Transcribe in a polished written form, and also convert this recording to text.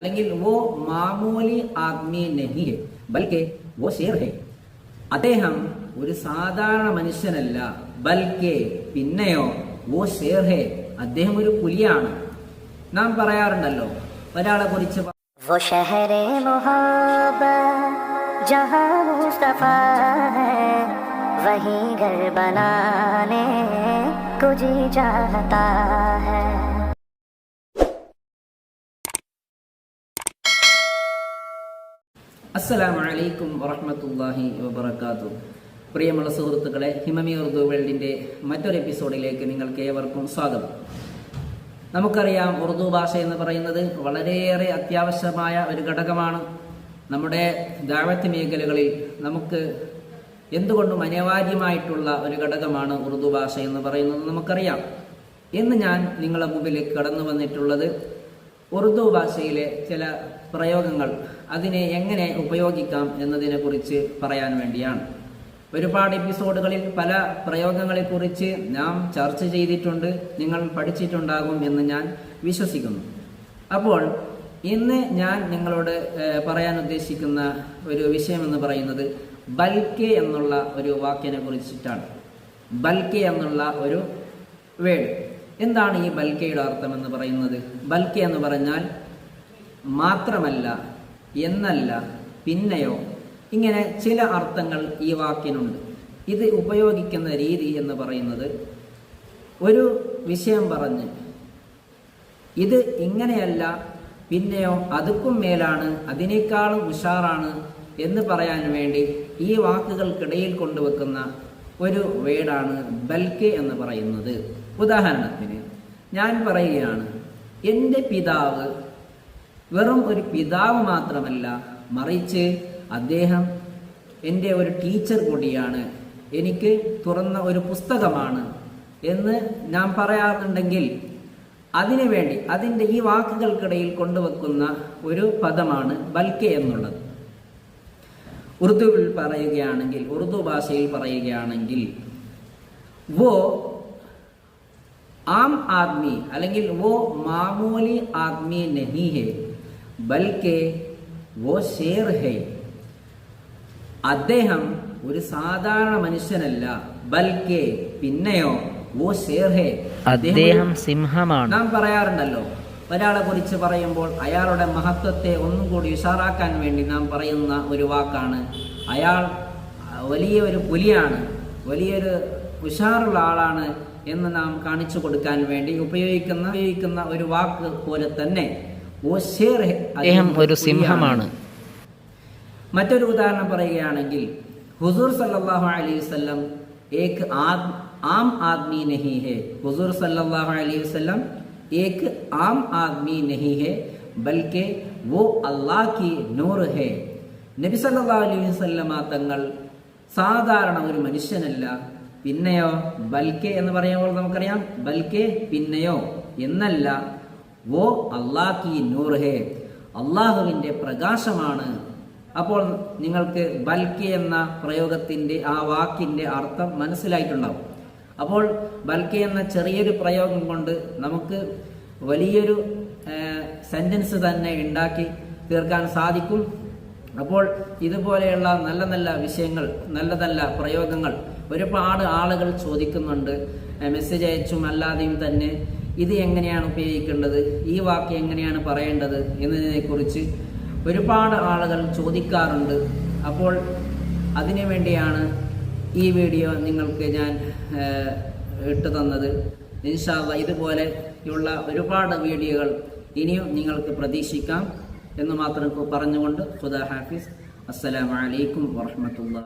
അല്ലെങ്കിൽ വോ മാമൂലി ആദ്മി നഹി ഹെ ബൽക്കെ വോ ഷേർ ഹെ. അദ്ദേഹം ഒരു സാധാരണ മനുഷ്യനല്ല, ബൽക്കെ പിന്നെയോ വോ ഷേർ ഹെ, അദ്ദേഹം ഒരു പുലിയാണ്. നാം പറയാറുണ്ടല്ലോ ഒരാളെ കുറിച്ച് वो शहरे मोहब्बत जहाँ मुस्तफा है वहीं घर बनाने को जी चाहता है. അസ്സലാമു അലൈക്കും വറഹ്മത്തുള്ളാഹി വബറകാതുഹു. പ്രിയമുള്ള സുഹൃത്തുക്കളെ, ഹിമമി ഉറുദു വേൾഡിന്റെ മറ്റൊരു എപ്പിസോഡിലേക്ക് നിങ്ങൾക്ക് ഏവർക്കും സ്വാഗതം. നമുക്കറിയാം, ഉറുദു ഭാഷ എന്ന് പറയുന്നത് വളരെയേറെ അത്യാവശ്യമായ ഒരു ഘടകമാണ്. നമ്മുടെ ദഅവത്ത് മേഖലകളിൽ നമുക്ക് എന്തുകൊണ്ടും അനിവാര്യമായിട്ടുള്ള ഒരു ഘടകമാണ് ഉറുദു ഭാഷ എന്ന് പറയുന്നത് നമുക്കറിയാം. ഇന്ന് ഞാൻ നിങ്ങളുടെ മുമ്പിലേക്ക് കടന്നു വന്നിട്ടുള്ളത് ഉറുദു ഭാഷയിലെ ചില പ്രയോഗങ്ങൾ, അതിനെ എങ്ങനെ ഉപയോഗിക്കാം എന്നതിനെ കുറിച്ച് പറയാൻ വേണ്ടിയാണ്. ഒരുപാട് എപ്പിസോഡുകളിൽ പല പ്രയോഗങ്ങളെക്കുറിച്ച് നാം ചർച്ച ചെയ്തിട്ടുണ്ട്, നിങ്ങൾ പഠിച്ചിട്ടുണ്ടാകും എന്ന് ഞാൻ വിശ്വസിക്കുന്നു. അപ്പോൾ ഇന്ന് ഞാൻ നിങ്ങളോട് പറയാൻ ഉദ്ദേശിക്കുന്ന ഒരു വിഷയം എന്ന് പറയുന്നത് ബൽക്കെ എന്നുള്ള ഒരു വാക്കിനെ കുറിച്ചിട്ടാണ്. ബൽക്കെ എന്നുള്ള ഒരു വേർഡ്. എന്താണ് ഈ ബൽക്കയുടെ അർത്ഥം എന്ന് പറയുന്നത്? ബൽക്കെ എന്ന് പറഞ്ഞാൽ മാത്രമല്ല, എന്നല്ല, പിന്നെയോ, ഇങ്ങനെ ചില അർത്ഥങ്ങൾ ഈ വാക്കിനുണ്ട്. ഇത് ഉപയോഗിക്കുന്ന രീതി എന്ന് പറയുന്നത് ഒരു വിഷയം പറഞ്ഞ് ഇത് ഇങ്ങനെയല്ല, പിന്നെയോ അതുക്കും മേലാണ്, അതിനേക്കാളും ഉഷാറാണ് എന്ന് പറയാൻ വേണ്ടി ഈ വാക്കുകൾക്കിടയിൽ കൊണ്ടുവെക്കുന്ന ഒരു വേർഡാണ് ബൽക്കെ എന്ന് പറയുന്നത്. ഉദാഹരണത്തിന് ഞാൻ പറയുകയാണ്, എൻ്റെ പിതാവ് വെറും ഒരു പിതാവ് മാത്രമല്ല, മറിച്ച് അദ്ദേഹം എൻ്റെ ഒരു ടീച്ചർ കൂടിയാണ്, എനിക്ക് തുറന്ന ഒരു പുസ്തകമാണ് എന്ന് ഞാൻ പറയാറുണ്ടെങ്കിൽ അതിനു വേണ്ടി അതിൻ്റെ ഈ വാക്കുകൾക്കിടയിൽ കൊണ്ടുവെക്കുന്ന ഒരു പദമാണ് ബൽക്കെ എന്നുള്ളത്. ഉറുദുവിൽ പറയുകയാണെങ്കിൽ, ഉറുദു ഭാഷയിൽ പറയുകയാണെങ്കിൽ വോ ആം ആദ്മി അല്ലെങ്കിൽ വോ മാമൂലി ആദ്മി നഹി ഹെ ബൽക്കെ വോ ഷേർ ഹെ. അദ്ദേഹം ഒരു സാധാരണ മനുഷ്യനല്ല, ബൽക്കെ പിന്നെയോ വോ ഷേർ ഹെ, അദ്ദേഹം സിംഹമാണ്. നാം പറയാറുണ്ടല്ലോ, ഒരാളെ കുറിച്ച് പറയുമ്പോൾ അയാളുടെ മഹത്വത്തെ ഒന്നും കൂടി ഉഷാറാക്കാൻ വേണ്ടി നാം പറയുന്ന ഒരു വാക്കാണ് അയാൾ വലിയൊരു പുലിയാണ്, വലിയൊരു ഉഷാറുള്ള ആളാണ് എന്ന് നാം കാണിച്ചു കൊടുക്കാൻ വേണ്ടി ഉപയോഗിക്കുന്ന ഒരു വാക്ക് പോലെ തന്നെ അദ്ദേഹം ഒരു സിംഹമാണ്. മറ്റൊരു ഉദാഹരണം പറയുകയാണെങ്കിൽ, ഹുസൂർ സല്ലല്ലാഹു അലൈഹി വസല്ലം ഏക് ആം ആദ്മി നഹി ഹെ. ഹുസൂർ സല്ലല്ലാഹു അലൈഹി വസല്ലം ഏക് ആം ആദ്മി നഹി ഹെ ബൽക്കെ വോ അല്ലാഹ് കി നൂർ ഹെ. നബി സല്ലല്ലാഹു അലൈഹി വസല്ലം തങ്ങൾ സാധാരണ ഒരു മനുഷ്യനല്ല, പിന്നെയോ, ബൽക്കെ എന്ന് പറയുമ്പോൾ നമുക്കറിയാം, ബൽക്കെ പിന്നെയോ, എന്നല്ല, വോ അല്ലാഹ് കി നൂർ ഹെ, അള്ളാഹുവിൻ്റെ പ്രകാശമാണ്. അപ്പോൾ നിങ്ങൾക്ക് ബൽക്കെ എന്ന പ്രയോഗത്തിൻ്റെ ആ വാക്കിൻ്റെ അർത്ഥം മനസ്സിലായിട്ടുണ്ടാവും. അപ്പോൾ ബൽക്കെ എന്ന ചെറിയൊരു പ്രയോഗം കൊണ്ട് നമുക്ക് വലിയൊരു സെന്റൻസ് തന്നെ ഉണ്ടാക്കി തീർക്കാൻ സാധിക്കും. അപ്പോൾ ഇതുപോലെയുള്ള നല്ല നല്ല വിഷയങ്ങൾ, നല്ല നല്ല പ്രയോഗങ്ങൾ ഒരുപാട് ആളുകൾ ചോദിക്കുന്നുണ്ട്, മെസ്സേജ് അയച്ചും അല്ലാതെയും തന്നെ. ഇത് എങ്ങനെയാണ് ഉപയോഗിക്കേണ്ടത്, ഈ വാക്ക് എങ്ങനെയാണ് പറയേണ്ടത് എന്നതിനെക്കുറിച്ച് ഒരുപാട് ആളുകൾ ചോദിക്കാറുണ്ട്. അപ്പോൾ അതിനു വേണ്ടിയാണ് ഈ വീഡിയോ നിങ്ങൾക്ക് ഞാൻ ഇട്ടു തന്നത്. ഇൻഷാ അല്ലാഹ് ഇതുപോലെയുള്ള ഒരുപാട് വീഡിയോകൾ ഇനിയും നിങ്ങൾക്ക് പ്രതീക്ഷിക്കാം എന്ന് മാത്രം പറഞ്ഞുകൊണ്ട് ഖുദാ ഹാഫിസ്. അസ്സലാമു അലൈക്കും വറഹ്മത്തുള്ളാഹി.